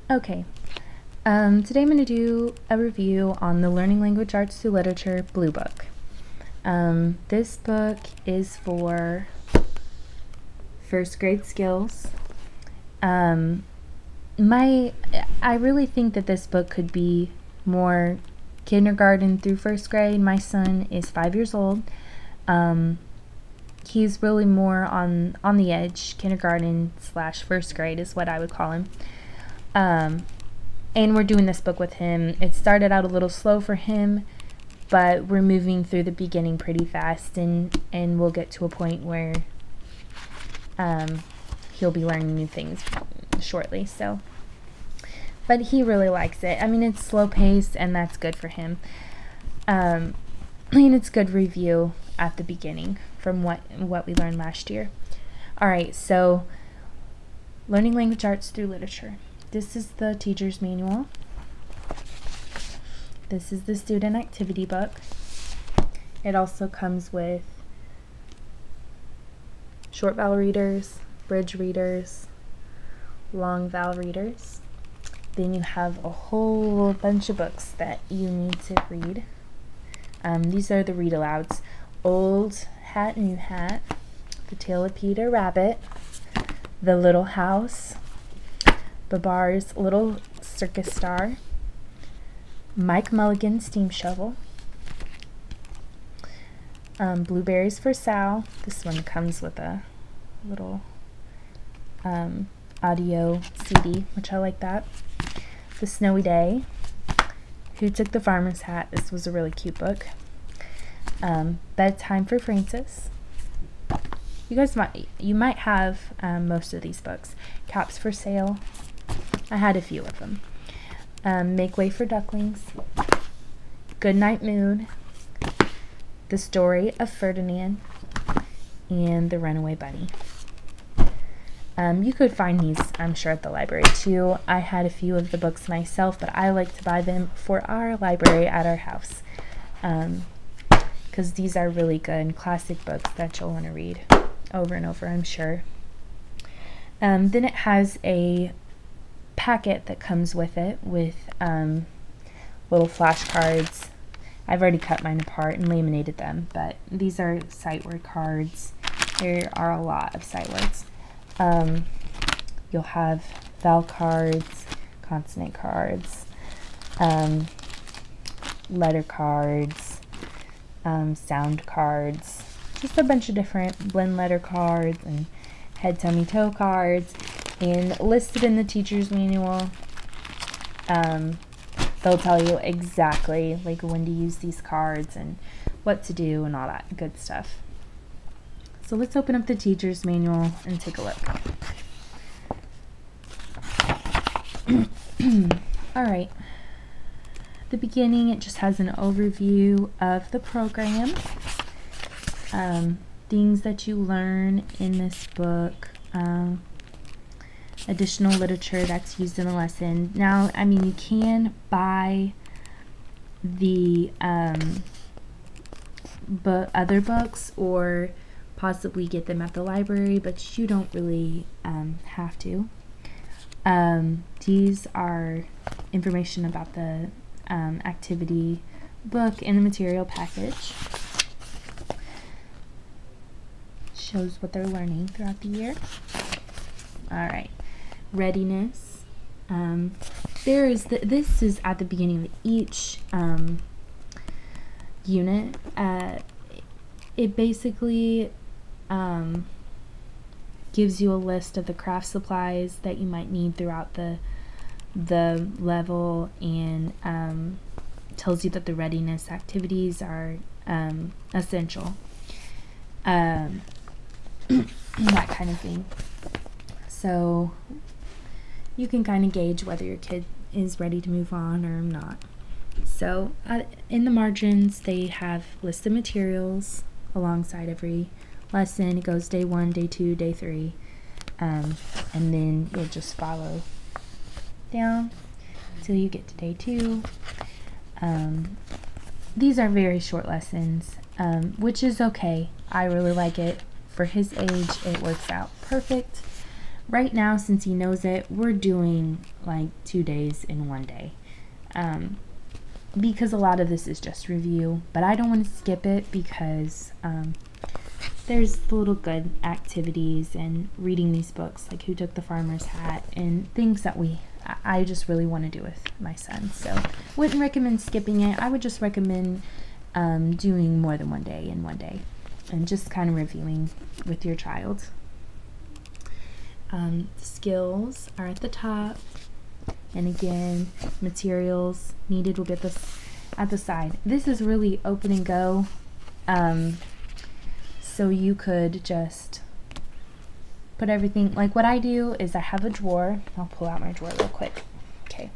Okay, today I'm going to do a review on the Learning Language Arts Through Literature Blue Book. This book is for first grade skills. I really think that this book could be more kindergarten through first grade. My son is 5 years old. He's really more on the edge. Kindergarten / first grade is what I would call him. And we're doing this book with him. It started out a little slow for him, but we're moving through the beginning pretty fast, and we'll get to a point where he'll be learning new things shortly. So, but he really likes it. I mean, it's slow paced, and that's good for him. And it's good review at the beginning from what we learned last year. All right, so Learning Language Arts Through Literature. This is the teacher's manual. This is the student activity book. It also comes with short vowel readers, bridge readers, long vowel readers. Then you have a whole bunch of books that you need to read. These are the read alouds. Old Hat, New Hat, The Tale of Peter Rabbit, The Little House, Babar's Little Circus Star, Mike Mulligan's Steam Shovel, Blueberries for Sal. This one comes with a little audio CD, which I like that. The Snowy Day, Who Took the Farmer's Hat. This was a really cute book. Bedtime for Francis. You might have most of these books. Caps for Sale. I had a few of them. Make Way for Ducklings, Goodnight Moon, The Story of Ferdinand, and The Runaway Bunny. You could find these, I'm sure, at the library too. I had a few of the books myself, but I like to buy them for our library at our house, because these are really good classic books that you'll want to read over and over, I'm sure. Then it has a packet that comes with it with little flashcards. I've already cut mine apart and laminated them, but these are sight word cards. There are a lot of sight words. You'll have vowel cards, consonant cards, letter cards, sound cards, just a bunch of different blend letter cards and head, tummy, toe cards. And listed in the teacher's manual, they'll tell you exactly like when to use these cards and what to do and all that good stuff. So let's open up the teacher's manual and take a look. Alright, at the beginning it just has an overview of the program, things that you learn in this book, additional literature that's used in the lesson. Now, I mean, you can buy the other books or possibly get them at the library, but you don't really have to. These are information about the activity book and the material package. Shows what they're learning throughout the year. Alright. Readiness. This is at the beginning of each unit. It basically gives you a list of the craft supplies that you might need throughout the level, and tells you that the readiness activities are essential. That kind of thing. So you can kind of gauge whether your kid is ready to move on or not. So in the margins they have list of materials alongside every lesson. It goes day 1, day 2, day 3, and then you'll just follow down until you get to day 2. These are very short lessons, which is okay. I really like it. For his age, it works out perfect. Right now, since he knows it, we're doing like 2 days in 1 day. Because a lot of this is just review, but I don't want to skip it because there's little good activities and reading these books, like Who Took the Farmer's Hat, and things that I just really want to do with my son. So wouldn't recommend skipping it. I would just recommend doing more than 1 day in 1 day and just kind of reviewing with your child. Skills are at the top, and again, materials needed will be at the side. This is really open and go, so you could just put everything, like what I do is I have a drawer. I'll pull out my drawer real quick. Okay.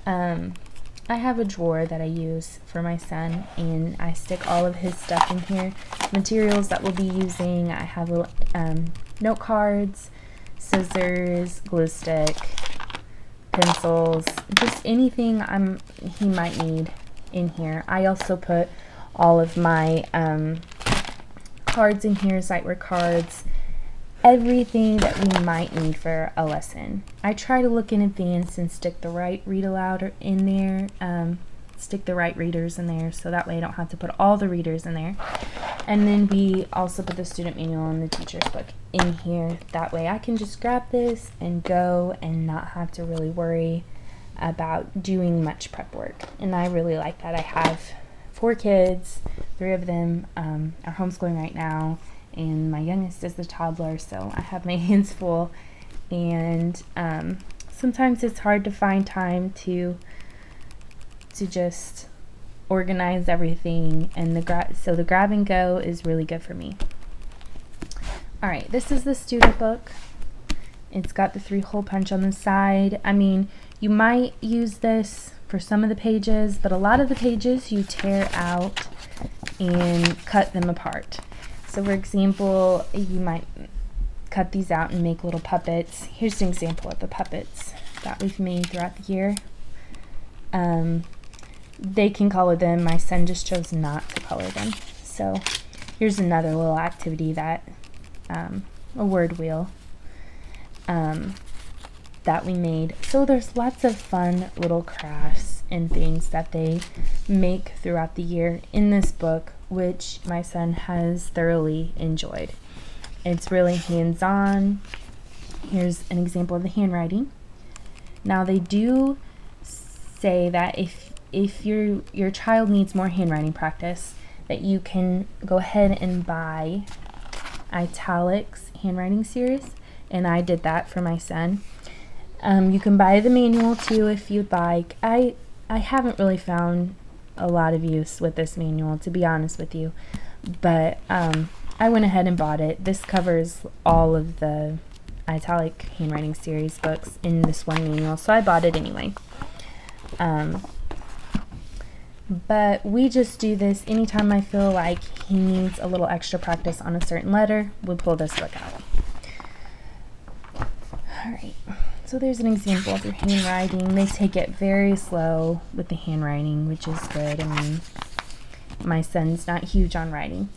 I have a drawer that I use for my son, and I stick all of his stuff in here. Materials that we'll be using, I have note cards, scissors, glue stick, pencils, just anything he might need in here. I also put all of my cards in here, sight work cards, everything that we might need for a lesson. I try to look in advance and stick the right read aloud in there, stick the right readers in there, so that way I don't have to put all the readers in there. And then we also put the student manual and the teacher's book in here. That way I can just grab this and go and not have to really worry about doing much prep work. And I really like that. I have 4 kids, 3 of them are homeschooling right now, and my youngest is a toddler, so I have my hands full. And sometimes it's hard to find time to just organize everything, and so the grab and go is really good for me. All right, this is the student book. It's got the 3-hole punch on the side. I mean, you might use this for some of the pages, but a lot of the pages you tear out and cut them apart. So for example, you might cut these out and make little puppets. Here's an example of the puppets that we've made throughout the year. They can color them. My son just chose not to color them. So here's another little activity that, a word wheel, that we made. So there's lots of fun little crafts and things that they make throughout the year in this book, which my son has thoroughly enjoyed. It's really hands-on. Here's an example of the handwriting. Now they do say that if your child needs more handwriting practice, that you can go ahead and buy Italics handwriting series, and I did that for my son. You can buy the manual too if you'd like. I haven't really found a lot of use with this manual, to be honest with you, but I went ahead and bought it. This covers all of the Italic handwriting series books in this one manual, so I bought it anyway. But we just do this anytime I feel like he needs a little extra practice on a certain letter. We'll pull this book out. Alright, so there's an example of your handwriting. They take it very slow with the handwriting, which is good. I mean, my son's not huge on writing.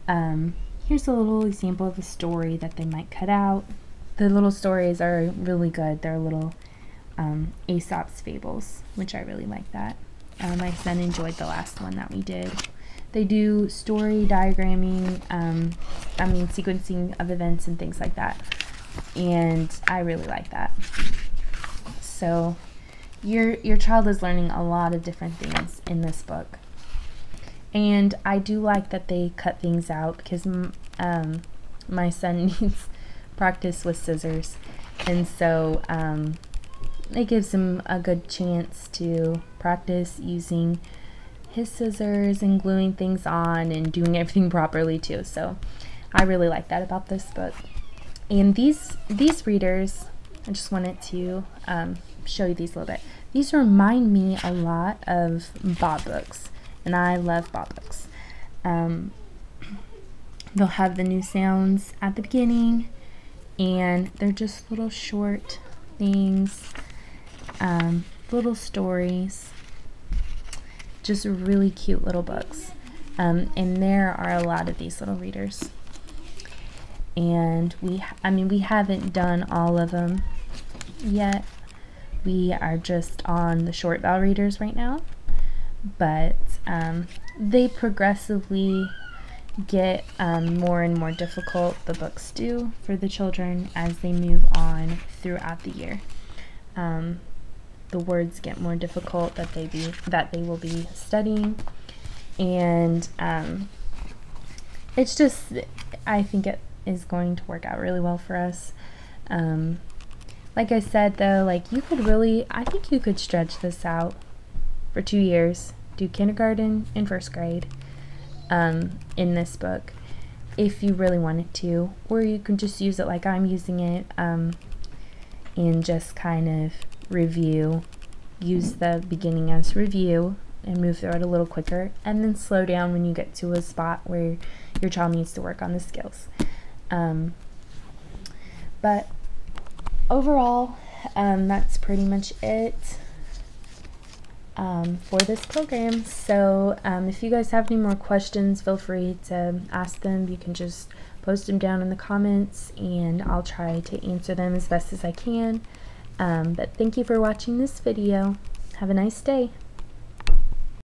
Here's a little example of a story that they might cut out. The little stories are really good. They're little Aesop's fables, which I really like that. My son enjoyed the last one that we did. They do story diagramming, sequencing of events and things like that. And I really like that. So your child is learning a lot of different things in this book. And I do like that they cut things out because my son needs practice with scissors. And so it gives him a good chance to practice using his scissors and gluing things on and doing everything properly too. So I really like that about this book. And these readers, I just wanted to show you these a little bit. These remind me a lot of Bob books, and I love Bob books. They'll have the new sounds at the beginning, and they're just little short things, little stories, just really cute little books. And there are a lot of these little readers. and we haven't done all of them yet. We are just on the short vowel readers right now, but they progressively get more and more difficult, the books do, for the children as they move on throughout the year. The words get more difficult that they will be studying, and it's just, I think it is going to work out really well for us. Like I said though, like I think you could stretch this out for 2 years, do kindergarten and first grade in this book if you really wanted to, or you can just use it like I'm using it, and just kind of use the beginning as review and move through it a little quicker, and then slow down when you get to a spot where your child needs to work on the skills. But overall, that's pretty much it for this program. So if you guys have any more questions, feel free to ask them. You can just post them down in the comments, and I'll try to answer them as best as I can. But thank you for watching this video. Have a nice day.